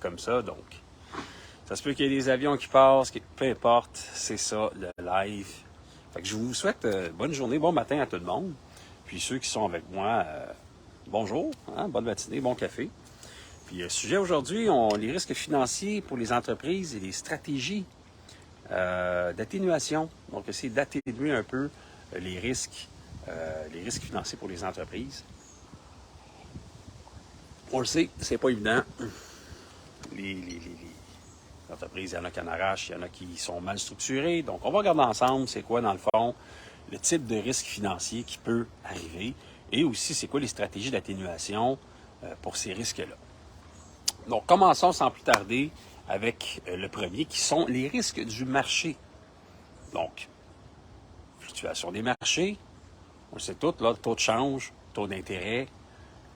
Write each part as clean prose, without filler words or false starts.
comme ça. Donc, ça se peut qu'il y ait des avions qui passent, peu importe, c'est ça, le live. Fait que je vous souhaite bonne journée, bon matin à tout le monde. Puis ceux qui sont avec moi, bonjour, hein, bonne matinée, bon café. Puis le sujet aujourd'hui, les risques financiers pour les entreprises et les stratégies d'atténuation. Donc, essayer d'atténuer un peu les risques financiers pour les entreprises. On le sait, c'est pas évident. Les entreprises, il y en a qui en arrachent, il y en a qui sont mal structurées. Donc, on va regarder ensemble c'est quoi, dans le fond, le type de risque financier qui peut arriver et aussi c'est quoi les stratégies d'atténuation pour ces risques-là. Donc, commençons sans plus tarder avec le premier qui sont les risques du marché. Donc, fluctuation des marchés, on le sait tout, là, taux de change, taux d'intérêt,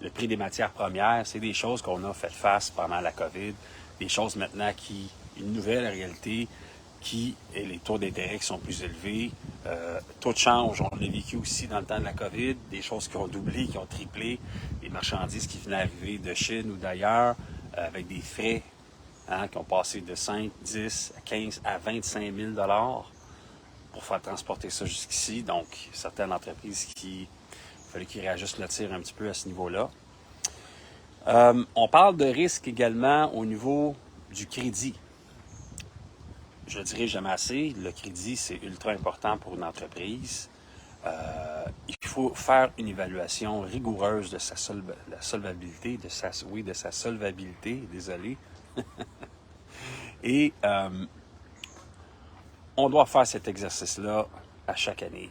le prix des matières premières, c'est des choses qu'on a fait face pendant la COVID, des choses maintenant une nouvelle réalité qui est les taux d'intérêt qui sont plus élevés, taux de change, on l'a vécu aussi dans le temps de la COVID, des choses qui ont doublé, qui ont triplé, des marchandises qui venaient arriver de Chine ou d'ailleurs, avec des frais qui ont passé de 5, 10, 15 à 25 000 $ pour faire transporter ça jusqu'ici. Donc, certaines entreprises il fallait qu'ils réajustent le tir un petit peu à ce niveau-là. On parle de risque également au niveau du crédit. Je ne le dirai jamais assez, le crédit, c'est ultra important pour une entreprise. Il faut faire une évaluation rigoureuse de sa solvabilité, de sa solvabilité, désolé. Et on doit faire cet exercice-là à chaque année.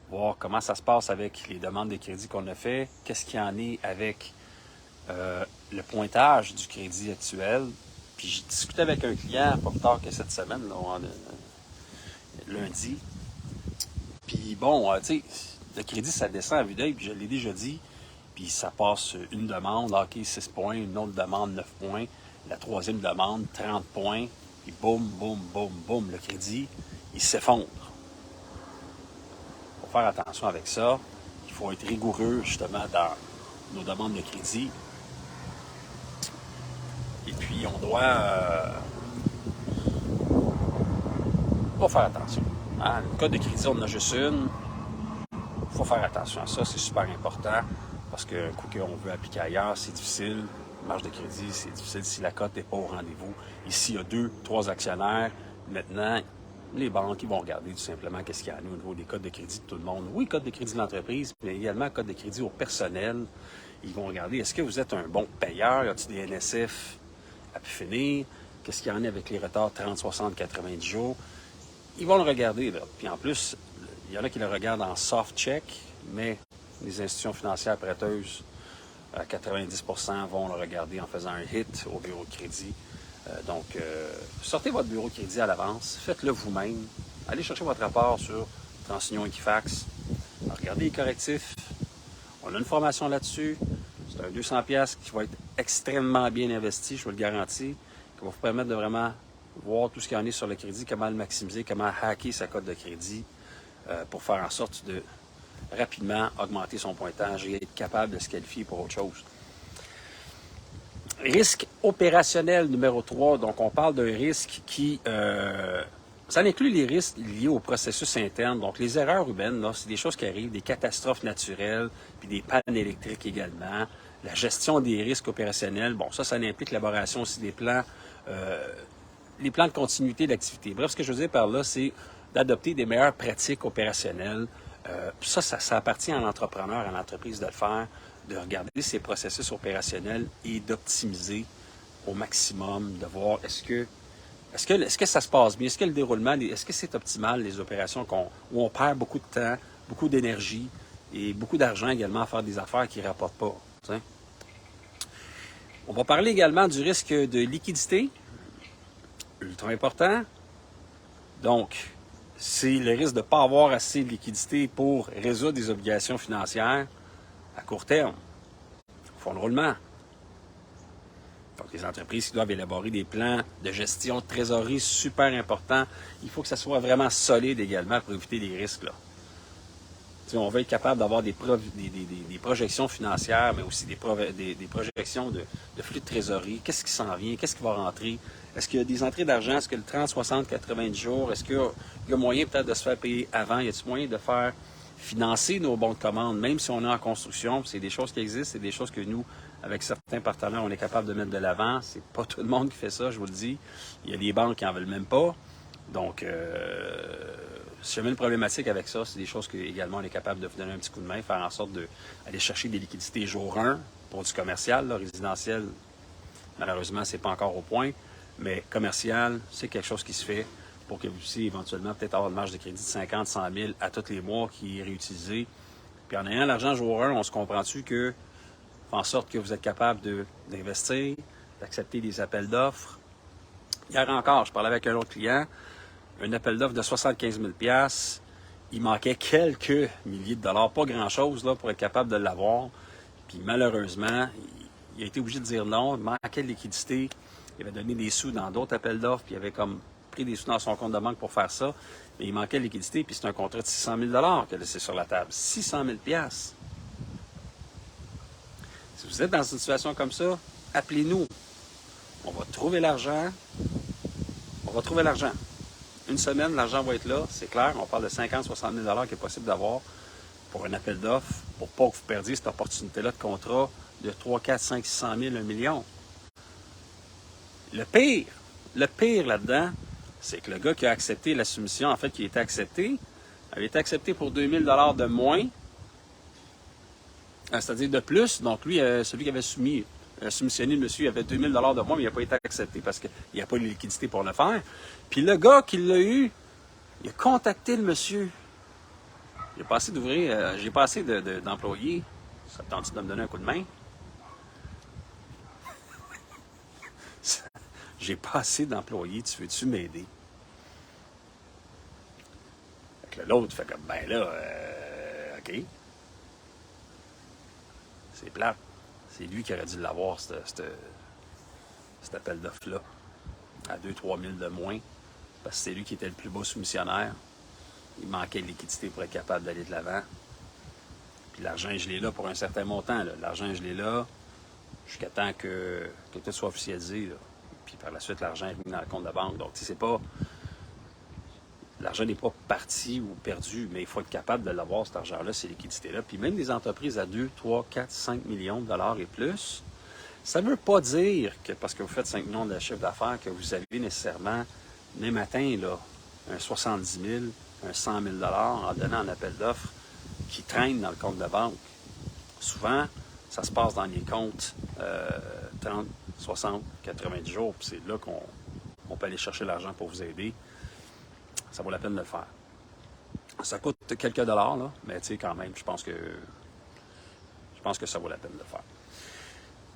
Voir comment ça se passe avec les demandes de crédit qu'on a fait, qu'est-ce qu'il y en est avec le pointage du crédit actuel. Puis j'ai discuté avec un client pas plus tard que cette semaine, là, lundi. Puis bon, tu sais, le crédit, ça descend à vue d'œil, puis je l'ai déjà dit. Puis ça passe une demande, OK, 6 points, une autre demande, 9 points. La troisième demande, 30 points. Puis boum, boum, boum, boum, le crédit, il s'effondre. Il faut faire attention avec ça. Il faut être rigoureux, justement, dans nos demandes de crédit. Et puis, on doit faire attention. Hein? Le code de crédit, on en a juste une. Il faut faire attention à ça, c'est super important. Parce qu'un coup qu'on veut appliquer ailleurs, c'est difficile. Marge de crédit, c'est difficile si la cote n'est pas au rendez-vous. Ici, il y a 2, 3 actionnaires. Maintenant, les banques, ils vont regarder tout simplement qu'est-ce qu'il y a au niveau des codes de crédit de tout le monde. Oui, code de crédit de l'entreprise, mais également code de crédit au personnel. Ils vont regarder, est-ce que vous êtes un bon payeur? Y a-t-il des NSF à pu finir? Qu'est-ce qu'il y en a avec les retards 30, 60, 90 jours? Ils vont le regarder, là. Puis en plus, il y en a qui le regardent en soft check, mais les institutions financières prêteuses, à 90% vont le regarder en faisant un hit au bureau de crédit. Donc, sortez votre bureau de crédit à l'avance, faites-le vous-même. Allez chercher votre rapport sur TransUnion Equifax. Regardez les correctifs. On a une formation là-dessus. C'est un 200$ qui va être extrêmement bien investi, je vous le garantis, qui va vous permettre de vraiment voir tout ce qu'il y en a sur le crédit, comment le maximiser, comment hacker sa cote de crédit pour faire en sorte de rapidement augmenter son pointage et être capable de se qualifier pour autre chose. Risque opérationnel numéro 3. Donc, on parle d'un risque qui... ça inclut les risques liés au processus interne. Donc, les erreurs humaines, là, c'est des choses qui arrivent, des catastrophes naturelles, puis des pannes électriques également. La gestion des risques opérationnels, bon, ça implique l'élaboration aussi des plans, les plans de continuité d'activité. Bref, ce que je veux dire par là, c'est d'adopter des meilleures pratiques opérationnelles. Ça appartient à l'entrepreneur, à l'entreprise de le faire, de regarder ses processus opérationnels et d'optimiser au maximum, de voir est-ce que ça se passe bien, est-ce que le déroulement, est-ce que c'est optimal, les opérations où on perd beaucoup de temps, beaucoup d'énergie et beaucoup d'argent également à faire des affaires qui ne rapportent pas. T'sais. On va parler également du risque de liquidité, ultra important. Donc, c'est le risque de ne pas avoir assez de liquidité pour résoudre des obligations financières à court terme. Fonds de roulement. Donc, les entreprises qui doivent élaborer des plans de gestion de trésorerie super importants, il faut que ça soit vraiment solide également pour éviter les risques là. On veut être capable d'avoir des projections financières, mais aussi des projections de flux de trésorerie. Qu'est-ce qui s'en vient? Qu'est-ce qui va rentrer? Est-ce qu'il y a des entrées d'argent? Est-ce que le 30, 60, 90 jours? Est-ce qu'il y a moyen peut-être de se faire payer avant? Y a-t-il moyen de faire financer nos bons de commande, même si on est en construction? C'est des choses qui existent, c'est des choses que nous, avec certains partenaires, on est capable de mettre de l'avant. C'est pas tout le monde qui fait ça, je vous le dis. Il y a des banques qui en veulent même pas. Donc, si jamais une problématique avec ça, c'est des choses que également on est capable de vous donner un petit coup de main, faire en sorte d'aller chercher des liquidités jour 1 pour du commercial. Là, résidentiel, malheureusement, c'est pas encore au point, mais commercial, c'est quelque chose qui se fait pour que vous puissiez éventuellement peut-être avoir une marge de crédit de 50, 100 000 à tous les mois qui est réutilisée. Puis en ayant l'argent jour 1, on se comprend-tu que fait en sorte que vous êtes capable d'investir, d'accepter des appels d'offres. Hier encore, je parlais avec un autre client, un appel d'offres de 75 000 $. Il manquait quelques milliers de dollars, pas grand-chose là, pour être capable de l'avoir. Puis malheureusement, il a été obligé de dire non, il manquait de liquidité. Il avait donné des sous dans d'autres appels d'offres, puis il avait comme pris des sous dans son compte de banque pour faire ça. Mais il manquait de liquidité, puis c'est un contrat de 600 000 $ qu'il a laissé sur la table. 600 000 $. Si vous êtes dans une situation comme ça, appelez-nous. On va trouver l'argent. On va trouver l'argent. Une semaine, l'argent va être là, c'est clair. On parle de 50 60 000 $ qui est possible d'avoir pour un appel d'offres, pour pas que vous perdiez cette opportunité-là de contrat de 3, 4, 5, 600 000, 1 million. Le pire là-dedans, c'est que le gars qui a accepté la soumission, en fait, qui a été accepté, avait été accepté pour 2 000 $ de moins, c'est-à-dire de plus. Donc, lui, celui qui avait soumissionné, le monsieur, il avait 2 000 $ de moins, mais il n'a pas été accepté parce qu'il n'y a pas de liquidité pour le faire. Puis le gars qui l'a eu, il a contacté le monsieur. J'ai pas assez d'ouvriers, j'ai pas assez d'employés. Ça te tente de me donner un coup de main? J'ai pas assez d'employés, tu veux-tu m'aider? Fait que l'autre fait comme, ben là, OK. C'est plate. C'est lui qui aurait dû l'avoir, cet appel d'offres-là, à 2-3 000 de moins, parce que c'est lui qui était le plus beau soumissionnaire. Il manquait de liquidité pour être capable d'aller de l'avant. Puis l'argent est gelé là pour un certain montant. L'argent est gelé là jusqu'à temps que tout soit officialisé. Là. Puis par la suite, l'argent est mis dans le compte de banque. Donc, c'est pas... L'argent n'est pas parti ou perdu, mais il faut être capable de l'avoir, cet argent-là, ces liquidités-là. Puis même des entreprises à 2, 3, 4, 5 millions de dollars et plus, ça ne veut pas dire que parce que vous faites 5 millions de chiffre d'affaires que vous avez nécessairement, demain matin, là, un 70 000, un 100 000 $ en donnant un appel d'offres qui traîne dans le compte de banque. Souvent, ça se passe dans les comptes 30, 60, 90 jours, puis c'est là qu'on peut aller chercher l'argent pour vous aider. Ça vaut la peine de le faire. Ça coûte quelques dollars, là, mais tu sais, quand même, je pense que ça vaut la peine de le faire.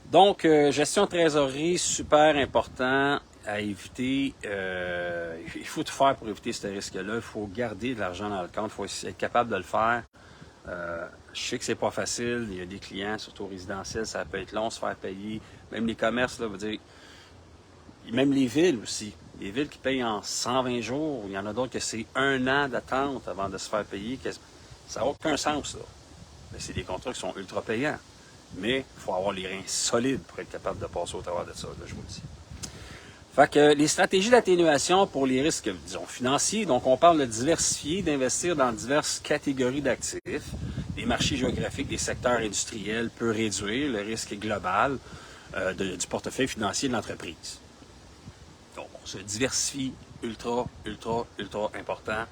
Donc, gestion de trésorerie, super important à éviter. Il faut tout faire pour éviter ce risque-là. Il faut garder de l'argent dans le compte. Il faut être capable de le faire. Je sais que c'est pas facile. Il y a des clients, surtout résidentiels, ça peut être long, se faire payer. Même les commerces, là, veut dire, même les villes aussi. Les villes qui payent en 120 jours, il y en a d'autres que c'est 1 an d'attente avant de se faire payer. Ça n'a aucun sens, là. Mais c'est des contrats qui sont ultra payants. Mais il faut avoir les reins solides pour être capable de passer au travers de ça, là, je vous le dis. Fait que les stratégies d'atténuation pour les risques, disons, financiers, donc on parle de diversifier, d'investir dans diverses catégories d'actifs. Des marchés géographiques, des secteurs industriels peut réduire le risque global du portefeuille financier de l'entreprise. Donc, on se diversifie, ultra important.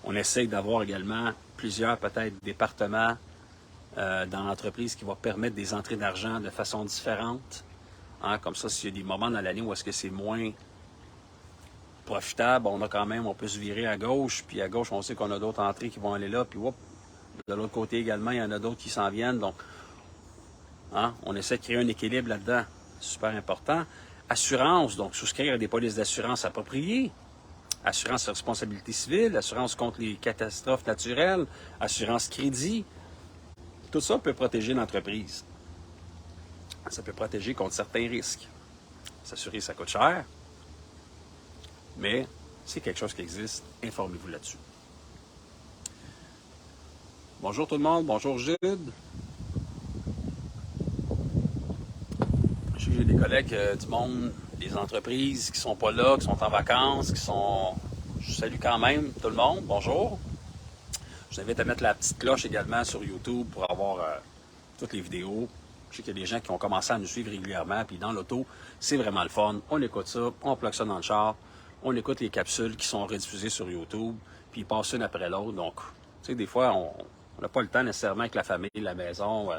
On essaye d'avoir également plusieurs, peut-être, départements dans l'entreprise qui vont permettre des entrées d'argent de façon différente. Hein, comme ça, s'il y a des moments dans l'année où est-ce que c'est moins profitable, on peut se virer à gauche, puis à gauche, on sait qu'on a d'autres entrées qui vont aller là, puis de l'autre côté également, il y en a d'autres qui s'en viennent. Donc, hein, on essaie de créer un équilibre là-dedans. Super important. Assurance, donc souscrire à des polices d'assurance appropriées. Assurance responsabilité civile, assurance contre les catastrophes naturelles, assurance crédit. Tout ça peut protéger l'entreprise. Ça peut protéger contre certains risques. S'assurer, ça coûte cher, mais c'est quelque chose qui existe. Informez-vous là-dessus. Bonjour tout le monde, bonjour Jude. Je sais que j'ai des collègues du monde, des entreprises qui sont pas là, qui sont en vacances, qui sont... Je salue quand même tout le monde, bonjour. Je vous invite à mettre la petite cloche également sur YouTube pour avoir toutes les vidéos. Je sais qu'il y a des gens qui ont commencé à nous suivre régulièrement, puis dans l'auto, c'est vraiment le fun. On écoute ça, on plug ça dans le char, on écoute les capsules qui sont rediffusées sur YouTube, puis ils passent une après l'autre. Donc, tu sais, des fois, on n'a pas le temps nécessairement avec la famille, la maison,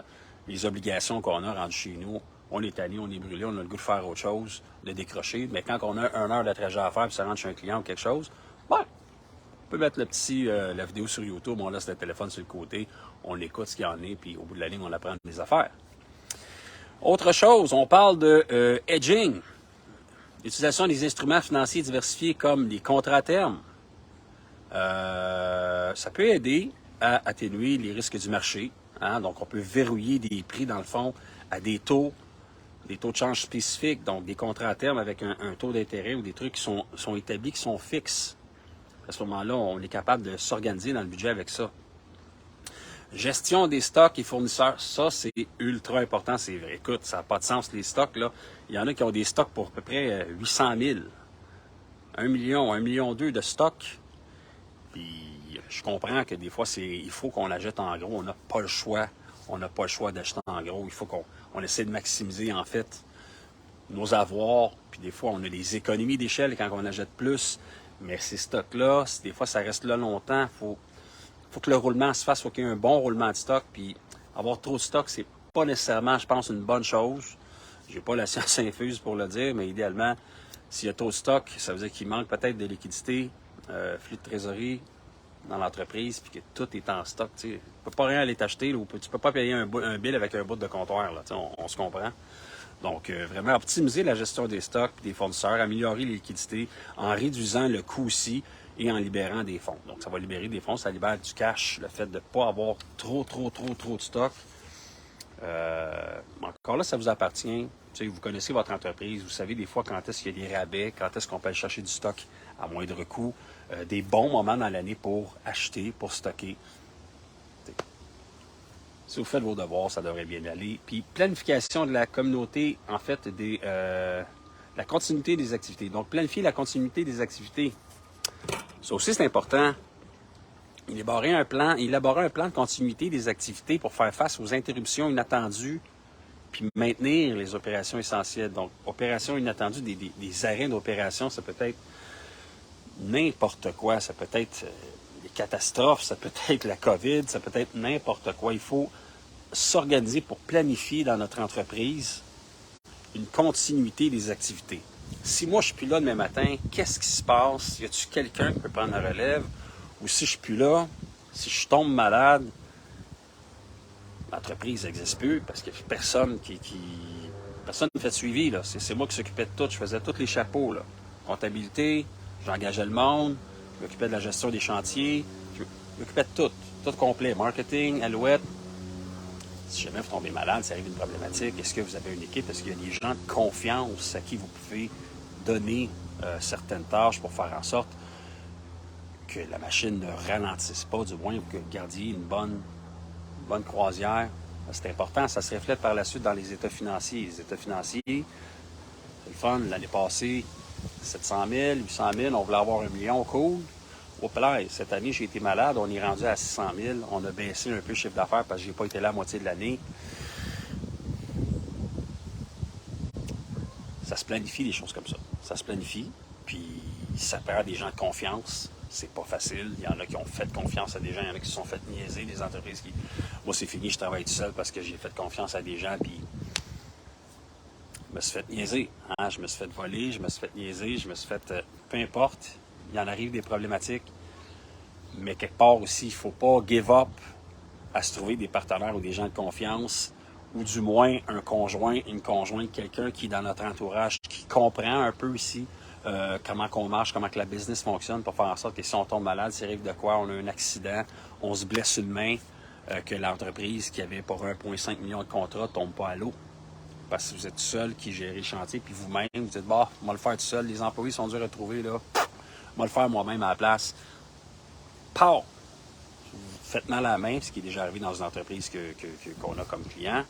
les obligations qu'on a rendues chez nous. On est tanné, on est brûlé, on a le goût de faire autre chose, de décrocher. Mais quand on a 1 heure de trajet à faire, puis ça rentre chez un client ou quelque chose, ben, on peut mettre la vidéo sur YouTube, on laisse le téléphone sur le côté, on écoute ce qu'il y en est, puis au bout de la ligne, on apprend des affaires. Autre chose, on parle de hedging, l'utilisation des instruments financiers diversifiés comme les contrats à terme. Ça peut aider à atténuer les risques du marché. Hein? Donc, on peut verrouiller des prix, dans le fond, à des taux de change spécifiques, donc des contrats à terme avec un taux d'intérêt ou des trucs qui sont établis, qui sont fixes. À ce moment-là, on est capable de s'organiser dans le budget avec ça. Gestion des stocks et fournisseurs, ça, c'est ultra important, c'est vrai. Écoute, ça n'a pas de sens, les stocks, là. Il y en a qui ont des stocks pour à peu près 800 000. 1 million, 1,2 million de stocks. Puis, je comprends que des fois, il faut qu'on l'achète en gros. On n'a pas le choix. On n'a pas le choix d'acheter en gros. Il faut qu'on essaie de maximiser, en fait, nos avoirs. Puis, des fois, on a des économies d'échelle quand on achète plus. Mais ces stocks-là, des fois, ça reste là longtemps. Faut que le roulement se fasse, faut qu'il y ait un bon roulement de stock. Puis avoir trop de stock, c'est pas nécessairement, je pense, une bonne chose. J'ai pas la science infuse pour le dire, mais idéalement, s'il y a trop de stock, ça veut dire qu'il manque peut-être de liquidité, flux de trésorerie dans l'entreprise, puis que tout est en stock. Tu ne peux pas rien aller t'acheter, ou tu peux pas payer un bill avec un bout de comptoir. Là, on se comprend. Donc, vraiment optimiser la gestion des stocks, des fournisseurs, améliorer les liquidités en réduisant le coût aussi et en libérant des fonds. Donc, ça va libérer des fonds, ça libère du cash, le fait de ne pas avoir trop de stock. Encore là, ça vous appartient. Tu sais, vous connaissez votre entreprise, vous savez des fois quand est-ce qu'il y a des rabais, quand est-ce qu'on peut aller chercher du stock à moindre coût, des bons moments dans l'année pour acheter, pour stocker. Si vous faites vos devoirs, ça devrait bien aller. Puis, planification de la communauté, en fait, la continuité des activités. Donc, planifier la continuité des activités. Ça aussi, c'est important. Élaborer un plan de continuité des activités pour faire face aux interruptions inattendues puis maintenir les opérations essentielles. Donc, opérations inattendues, des arrêts d'opération, ça peut être n'importe quoi. Ça peut être des catastrophes, ça peut être la COVID, ça peut être n'importe quoi. Il faut s'organiser pour planifier dans notre entreprise une continuité des activités. Si moi, je suis plus là demain matin, qu'est-ce qui se passe? Y a-t-il quelqu'un qui peut prendre la relève? Ou si je suis plus là, si je tombe malade, l'entreprise n'existe plus parce qu'il n'y a personne personne ne fait de suivi. Là. C'est moi qui s'occupais de tout. Je faisais tous les chapeaux. Là. Comptabilité, j'engageais le monde, je m'occupais de la gestion des chantiers, je m'occupais de tout. Tout complet. Marketing, alouette. Si jamais vous tombez malade, ça arrive une problématique, est-ce que vous avez une équipe? Est-ce qu'il y a des gens de confiance à qui vous pouvez donner certaines tâches pour faire en sorte que la machine ne ralentisse pas, du moins que vous gardiez une bonne croisière? C'est important, ça se reflète par la suite dans les états financiers. Les états financiers, c'est le fun, l'année passée, 700 000, 800 000, on voulait avoir 1 million, cool. Cette année, j'ai été malade, on est rendu à 600 000. On a baissé un peu le chiffre d'affaires parce que je n'ai pas été là à moitié de l'année. Ça se planifie, des choses comme ça. Ça se planifie, puis ça prend des gens de confiance. C'est pas facile. Il y en a qui ont fait confiance à des gens, il y en a qui se sont fait niaiser, des entreprises qui... Moi, c'est fini, je travaille tout seul parce que j'ai fait confiance à des gens, puis je me suis fait niaiser. Hein? Je me suis fait voler, je me suis fait niaiser, je me suis fait... peu importe, il en arrive des problématiques. Mais quelque part aussi, il ne faut pas give up à se trouver des partenaires ou des gens de confiance, ou du moins un conjoint, une conjointe, quelqu'un qui est dans notre entourage, qui comprend un peu ici comment qu'on marche, comment que la business fonctionne, pour faire en sorte que si on tombe malade, s'il arrive de quoi, on a un accident, on se blesse une main, que l'entreprise qui avait pour 1,5 million de contrats ne tombe pas à l'eau. Parce que vous êtes tout seul qui gère le chantier, puis vous-même, vous dites, bah, on va le faire tout seul, les employés sont durs à trouver, là. On va le faire moi-même à la place. Pow! faites mal à la main, ce qui est déjà arrivé dans une entreprise qu'on a comme client.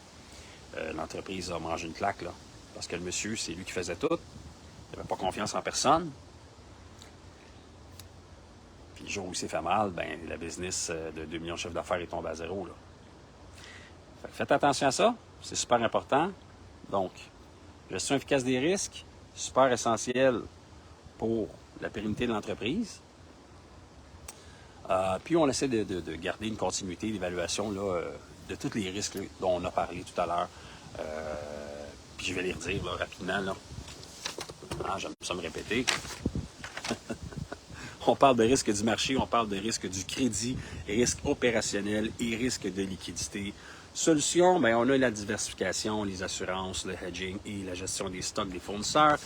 L'entreprise a mangé une claque, là, parce que le monsieur, c'est lui qui faisait tout. Il n'avait pas confiance en personne. Puis le jour où il s'est fait mal, ben, la business de 2 millions de chiffre d'affaires est tombée à zéro, là. Fait que faites attention à ça, c'est super important. Donc, gestion efficace des risques, super essentiel pour la pérennité de l'entreprise. Puis on essaie de garder une continuité d'évaluation là, de tous les risques là, dont on a parlé tout à l'heure. Puis je vais les redire là, rapidement. Là. J'aime ça me répéter. On parle de risque du marché, on parle de risque du crédit, risque opérationnel et risque de liquidité. Solution, bien, on a la diversification, les assurances, le hedging et la gestion des stocks des fournisseurs,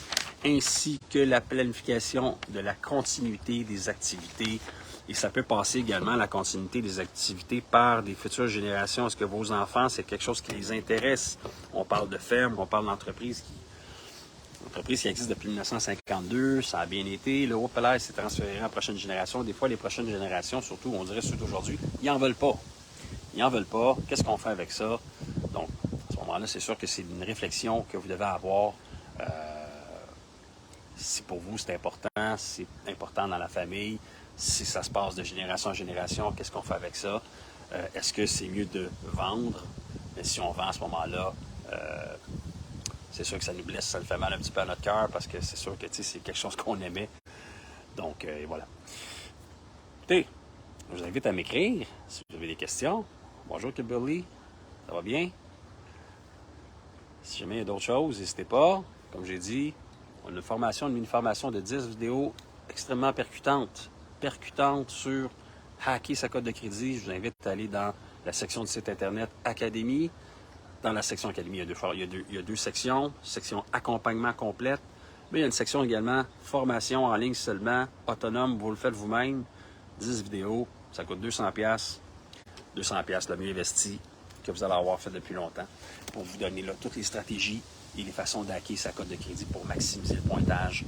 ainsi que la planification de la continuité des activités. Et ça peut passer également la continuité des activités par des futures générations. Est-ce que vos enfants, c'est quelque chose qui les intéresse? On parle de ferme, on parle d'entreprise qui existe depuis 1952, ça a bien été. Le haut-palaire s'est transféré à la prochaine génération. Des fois, les prochaines générations, surtout, on dirait ceux d'aujourd'hui, ils n'en veulent pas. Ils n'en veulent pas. Qu'est-ce qu'on fait avec ça? Donc, à ce moment-là, c'est sûr que c'est une réflexion que vous devez avoir. Si pour vous, c'est important dans la famille. Si ça se passe de génération en génération, qu'est-ce qu'on fait avec ça? Est-ce que c'est mieux de vendre? Mais si on vend à ce moment-là, c'est sûr que ça nous blesse, ça nous fait mal un petit peu à notre cœur parce que c'est sûr que c'est quelque chose qu'on aimait. Donc, voilà. Écoutez, je vous invite à m'écrire si vous avez des questions. Bonjour Kimberly, ça va bien? Si jamais il y a d'autres choses, n'hésitez pas. Comme j'ai dit, on a une mini-formation de 10 vidéos extrêmement percutantes sur hacker sa cote de crédit. Je vous invite à aller dans la section du site internet Académie. Dans la section Académie, il y a deux sections. Section accompagnement complète. Mais il y a une section également formation en ligne seulement, autonome, vous le faites vous-même. 10 vidéos, ça coûte 200$. 200$ le mieux investi que vous allez avoir fait depuis longtemps pour vous donner là, toutes les stratégies et les façons d'hacker sa cote de crédit pour maximiser le pointage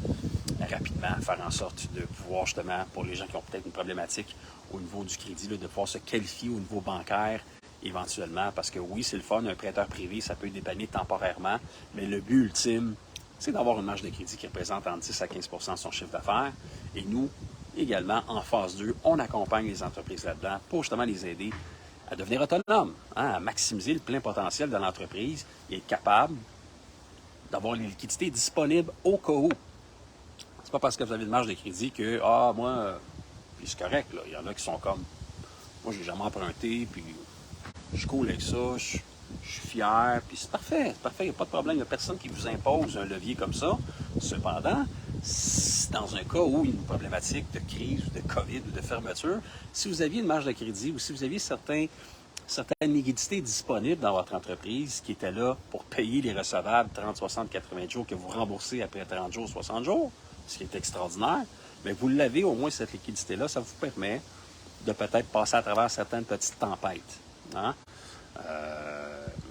rapidement, faire en sorte de pouvoir justement, pour les gens qui ont peut-être une problématique au niveau du crédit, là, de pouvoir se qualifier au niveau bancaire éventuellement, parce que oui, c'est le fun, un prêteur privé, ça peut dépanner temporairement, mais le but ultime, c'est d'avoir une marge de crédit qui représente entre 10 à 15% de son chiffre d'affaires. Et nous, également, en phase 2, on accompagne les entreprises là-dedans pour justement les aider à devenir autonomes, à maximiser le plein potentiel de l'entreprise et être capable d'avoir les liquidités disponibles au cas où. C'est pas parce que vous avez une marge de crédit que, moi, puis c'est correct, là. Il y en a qui sont comme, moi, j'ai jamais emprunté, puis je coule avec ça, je suis fier, puis c'est parfait, il n'y a pas de problème. Il n'y a personne qui vous impose un levier comme ça. Cependant, dans un cas où il y a une problématique de crise, ou de COVID, ou de fermeture, si vous aviez une marge de crédit ou si vous aviez certaines liquidités disponibles dans votre entreprise qui étaient là pour payer les recevables 30, 60, 80 jours que vous remboursez après 30 jours, 60 jours, ce qui est extraordinaire, mais vous l'avez au moins cette liquidité-là, ça vous permet de peut-être passer à travers certaines petites tempêtes. Hein?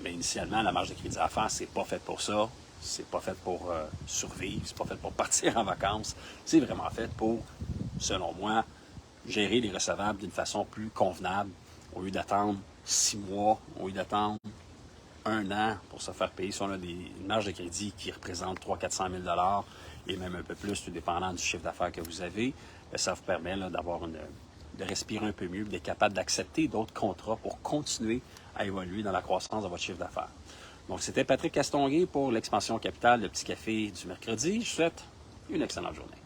Mais initialement, la marge de crédit à faire, c'est pas fait pour ça. C'est pas fait pour survivre, c'est pas fait pour partir en vacances. C'est vraiment fait pour, selon moi, gérer les recevables d'une façon plus convenable, au lieu d'attendre 6 mois, au lieu d'attendre 1 an pour se faire payer. Si on a une marge de crédit qui représente 300 000 $, 400 000 $ et même un peu plus, tout dépendant du chiffre d'affaires que vous avez, ça vous permet là, de respirer un peu mieux, d'être capable d'accepter d'autres contrats pour continuer à évoluer dans la croissance de votre chiffre d'affaires. Donc, c'était Patrick Castonguay pour l'expansion capitale, le petit café du mercredi. Je vous souhaite une excellente journée.